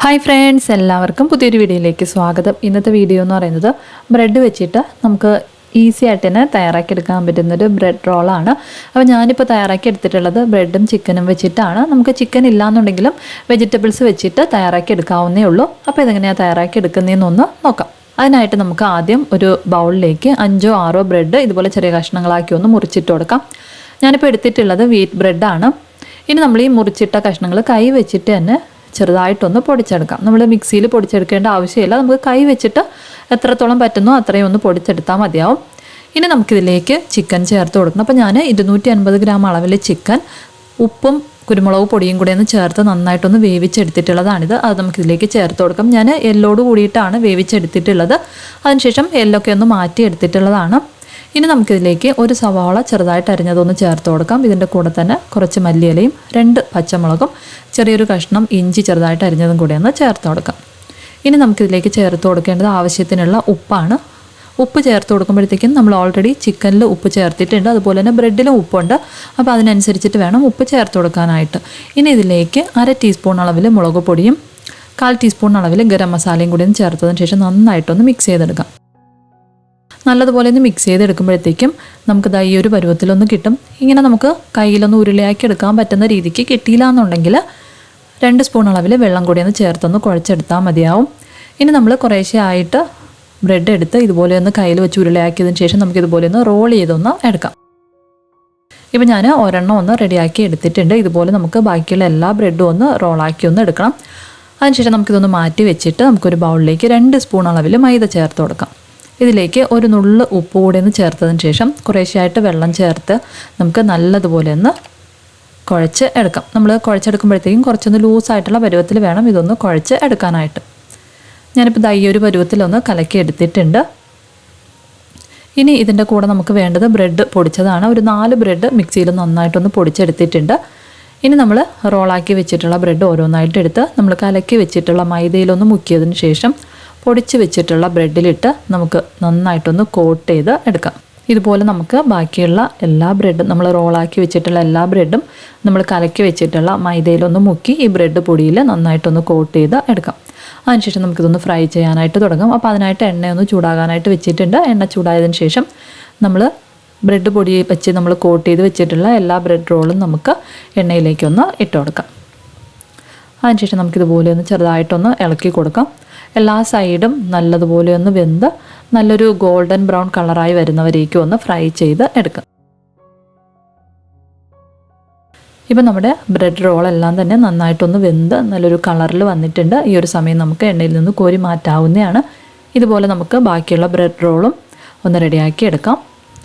Hi friends, എല്ലാവർക്കും പുതിയൊരു വീഡിയോയിലേക്ക് സ്വാഗതം. ഇന്നത്തെ വീഡിയോ എന്ന് പറയുന്നത് ബ്രെഡ് വെച്ചിട്ട് നമുക്ക് ഈസി ആയിട്ട് തന്നെ തയ്യാറാക്കിയെടുക്കാൻ പറ്റുന്നൊരു ബ്രെഡ് റോളാണ്. അപ്പോൾ ഞാനിപ്പോൾ തയ്യാറാക്കി എടുത്തിട്ടുള്ളത് ബ്രെഡും ചിക്കനും വെച്ചിട്ടാണ്. നമുക്ക് ചിക്കൻ ഇല്ലാന്നുണ്ടെങ്കിലും വെജിറ്റബിൾസ് വെച്ചിട്ട് തയ്യാറാക്കി എടുക്കാവുന്നേ ഉള്ളൂ. അപ്പോൾ ഇതെങ്ങനെയാണ് തയ്യാറാക്കി എടുക്കുന്നതെന്നൊന്ന് നോക്കാം. അതിനായിട്ട് നമുക്ക് ആദ്യം ഒരു ബൗളിലേക്ക് 5-6 ബ്രെഡ് ഇതുപോലെ ചെറിയ കഷ്ണങ്ങളാക്കി ഒന്ന് മുറിച്ചിട്ട് കൊടുക്കാം. ഞാനിപ്പോൾ എടുത്തിട്ടുള്ളത് വീറ്റ് ബ്രെഡാണ്. ഇനി നമ്മൾ ഈ മുറിച്ചിട്ട കഷ്ണങ്ങൾ കൈ വെച്ചിട്ട് തന്നെ ചെറുതായിട്ടൊന്ന് പൊടിച്ചെടുക്കാം. നമ്മൾ മിക്സിയിൽ പൊടിച്ചെടുക്കേണ്ട ആവശ്യമില്ല. നമുക്ക് കൈ വെച്ചിട്ട് എത്രത്തോളം പറ്റുന്നോ അത്രയും ഒന്ന് പൊടിച്ചെടുത്താൽ മതിയാവും. ഇനി നമുക്കിതിലേക്ക് ചിക്കൻ ചേർത്ത് കൊടുക്കണം. അപ്പോൾ ഞാൻ 250 ഗ്രാം അളവിൽ ചിക്കൻ ഉപ്പും കുരുമുളക് പൊടിയും കൂടെ ഒന്ന് ചേർത്ത് നന്നായിട്ടൊന്ന് വേവിച്ചെടുത്തിട്ടുള്ളതാണിത്. അത് നമുക്കിതിലേക്ക് ചേർത്ത് കൊടുക്കാം. ഞാൻ എല്ലോട് കൂടിയിട്ടാണ് വേവിച്ചെടുത്തിട്ടുള്ളത്. അതിനുശേഷം എല്ലൊക്കെ ഒന്ന് മാറ്റി എടുത്തിട്ടുള്ളതാണ്. ഇനി നമുക്കിതിലേക്ക് ഒരു സവാള ചെറുതായിട്ട് അരിഞ്ഞതൊന്ന് ചേർത്ത് കൊടുക്കാം. ഇതിൻ്റെ കൂടെ തന്നെ കുറച്ച് മല്ലിയിലയും 2 പച്ചമുളകും ചെറിയൊരു കഷ്ണം ഇഞ്ചി ചെറുതായിട്ട് അരിഞ്ഞതും കൂടെ ഒന്ന് ചേർത്ത് കൊടുക്കാം. ഇനി നമുക്കിതിലേക്ക് ചേർത്ത് കൊടുക്കേണ്ടത് ആവശ്യത്തിനുള്ള ഉപ്പാണ്. ഉപ്പ് ചേർത്ത് കൊടുക്കുമ്പോഴത്തേക്കും നമ്മൾ ഓൾറെഡി ചിക്കനിൽ ഉപ്പ് ചേർത്തിട്ടുണ്ട്, അതുപോലെ തന്നെ ബ്രെഡിലും ഉപ്പുണ്ട്. അപ്പോൾ അതിനനുസരിച്ചിട്ട് വേണം ഉപ്പ് ചേർത്ത് കൊടുക്കാനായിട്ട്. ഇനി ഇതിലേക്ക് 1/2 ടീസ്പൂൺ അളവിൽ മുളക് പൊടിയും 1/4 ടീസ്പൂൺ അളവിൽ ഗരം മസാലയും കൂടി ചേർത്തതിന് ശേഷം നന്നായിട്ടൊന്ന് മിക്സ് ചെയ്തെടുക്കാം. നല്ലതുപോലെ ഒന്ന് മിക്സ് ചെയ്തെടുക്കുമ്പോഴത്തേക്കും നമുക്ക് ഈ ഒരു പരുവത്തിലൊന്ന് കിട്ടും. ഇങ്ങനെ നമുക്ക് കയ്യിലൊന്ന് ഉരുളയാക്കി എടുക്കാൻ പറ്റുന്ന രീതിക്ക് കിട്ടിയില്ല എന്നുണ്ടെങ്കിൽ 2 സ്പൂൺ അളവിൽ വെള്ളം കൂടി ഒന്ന് ചേർത്തൊന്ന് കുഴച്ചെടുത്താൽ മതിയാവും. ഇനി നമ്മൾ കുറേശ്ശെ ആയിട്ട് ബ്രെഡ് എടുത്ത് ഇതുപോലെ ഒന്ന് കയ്യിൽ വെച്ച് ഉരുളയാക്കിയതിന് ശേഷം നമുക്ക് ഇതുപോലെ ഒന്ന് റോൾ ചെയ്തൊന്ന് എടുക്കാം. ഇപ്പം ഞാൻ ഒരെണ്ണം ഒന്ന് റെഡിയാക്കി എടുത്തിട്ടുണ്ട്. ഇതുപോലെ നമുക്ക് ബാക്കിയുള്ള എല്ലാ ബ്രെഡും ഒന്ന് റോളാക്കി ഒന്ന് എടുക്കണം. അതിനുശേഷം നമുക്കിതൊന്ന് മാറ്റി വെച്ചിട്ട് നമുക്കൊരു ബൗളിലേക്ക് 2 സ്പൂൺ അളവിൽ മൈദ ചേർത്ത് കൊടുക്കാം. ഇതിലേക്ക് ഒരു നുള്ള് ഉപ്പ് കൂടി ഒന്ന് ചേർത്തതിന് ശേഷം കുറേശ്ശെയായിട്ട് വെള്ളം ചേർത്ത് നമുക്ക് നല്ലതുപോലെ ഒന്ന് കുഴച്ച് എടുക്കാം. നമ്മൾ കുഴച്ചെടുക്കുമ്പോഴത്തേക്കും കുറച്ചൊന്ന് ലൂസായിട്ടുള്ള പരുവത്തിൽ വേണം ഇതൊന്ന് കുഴച്ച് എടുക്കാനായിട്ട്. ഞാനിപ്പോൾ ഈ ഒരു പരുവത്തിലൊന്ന് കലക്കി എടുത്തിട്ടുണ്ട്. ഇനി ഇതിൻ്റെ കൂടെ നമുക്ക് വേണ്ടത് ബ്രെഡ് പൊടിച്ചതാണ്. ഒരു 4 ബ്രെഡ് മിക്സിയിൽ നന്നായിട്ടൊന്ന് പൊടിച്ചെടുത്തിട്ടുണ്ട്. ഇനി നമ്മൾ റോളാക്കി വെച്ചിട്ടുള്ള ബ്രെഡ് ഓരോന്നായിട്ട് എടുത്ത് നമ്മൾ കലക്കി വെച്ചിട്ടുള്ള മൈദയിലൊന്ന് മുക്കിയതിന് ശേഷം പൊടിച്ച് വെച്ചിട്ടുള്ള ബ്രെഡിലിട്ട് നമുക്ക് നന്നായിട്ടൊന്ന് കോട്ട് ചെയ്ത് എടുക്കാം. ഇതുപോലെ നമുക്ക് ബാക്കിയുള്ള എല്ലാ ബ്രെഡും നമ്മൾ റോളാക്കി വെച്ചിട്ടുള്ള എല്ലാ ബ്രെഡും നമ്മൾ കലക്കി വെച്ചിട്ടുള്ള മൈദയിലൊന്ന് മുക്കി ഈ ബ്രെഡ് പൊടിയിൽ നന്നായിട്ടൊന്ന് കോട്ട് ചെയ്ത് എടുക്കാം. അതിനുശേഷം നമുക്കിതൊന്ന് ഫ്രൈ ചെയ്യാനായിട്ട് തുടങ്ങാം. അപ്പോൾ അതിനായിട്ട് എണ്ണയൊന്ന് ചൂടാകാനായിട്ട് വെച്ചിട്ടുണ്ട്. എണ്ണ ചൂടായതിന് ശേഷം നമ്മൾ ബ്രെഡ് പൊടി വെച്ച് നമ്മൾ കോട്ട് ചെയ്ത് വെച്ചിട്ടുള്ള എല്ലാ ബ്രെഡ് റോളും നമുക്ക് എണ്ണയിലേക്കൊന്ന് ഇട്ട് കൊടുക്കാം. അതിനുശേഷം നമുക്കിതുപോലെ ഒന്ന് ചെറുതായിട്ടൊന്ന് ഇളക്കി കൊടുക്കാം. എല്ലാ സൈഡും നല്ലതുപോലെ ഒന്ന് വെന്ത് നല്ലൊരു ഗോൾഡൻ ബ്രൗൺ കളറായി വരുന്നവരേക്കും ഒന്ന് ഫ്രൈ ചെയ്ത് എടുക്കാം. ഇപ്പം നമ്മുടെ ബ്രെഡ് റോളെല്ലാം തന്നെ നന്നായിട്ടൊന്ന് വെന്ത് നല്ലൊരു കളറിൽ വന്നിട്ടുണ്ട്. ഈ ഒരു സമയം നമുക്ക് എണ്ണയിൽ നിന്ന് കോരി മാറ്റാവുന്നതാണ്. ഇതുപോലെ നമുക്ക് ബാക്കിയുള്ള ബ്രെഡ് റോളും ഒന്ന് റെഡിയാക്കി എടുക്കാം.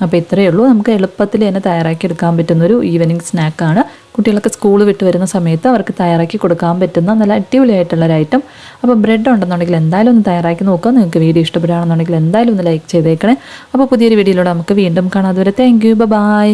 അപ്പോൾ ഇത്രയേ ഉള്ളൂ. നമുക്ക് എളുപ്പത്തിൽ തന്നെ തയ്യാറാക്കി എടുക്കാൻ പറ്റുന്നൊരു ഈവനിങ് സ്നാക്കാണ്. കുട്ടികളൊക്കെ സ്കൂൾ വിട്ട് വരുന്ന സമയത്ത് അവർക്ക് തയ്യാറാക്കി കൊടുക്കാൻ പറ്റുന്ന നല്ല അടിപൊളിയായിട്ടുള്ളൊരു ഐറ്റം. അപ്പോൾ ബ്രെഡ് ഉണ്ടെന്നുണ്ടെങ്കിൽ എന്തായാലും ഒന്ന് തയ്യാറാക്കി നോക്കുക. നിങ്ങൾക്ക് വീഡിയോ ഇഷ്ടപ്പെടുകയാണെന്നുണ്ടെങ്കിൽ എന്തായാലും ഒന്ന് ലൈക്ക് ചെയ്തേക്കണേ. അപ്പോൾ പുതിയൊരു വീഡിയോയിലൂടെ നമുക്ക് വീണ്ടും കാണാം. അതുവരെ താങ്ക് യു, ബൈ.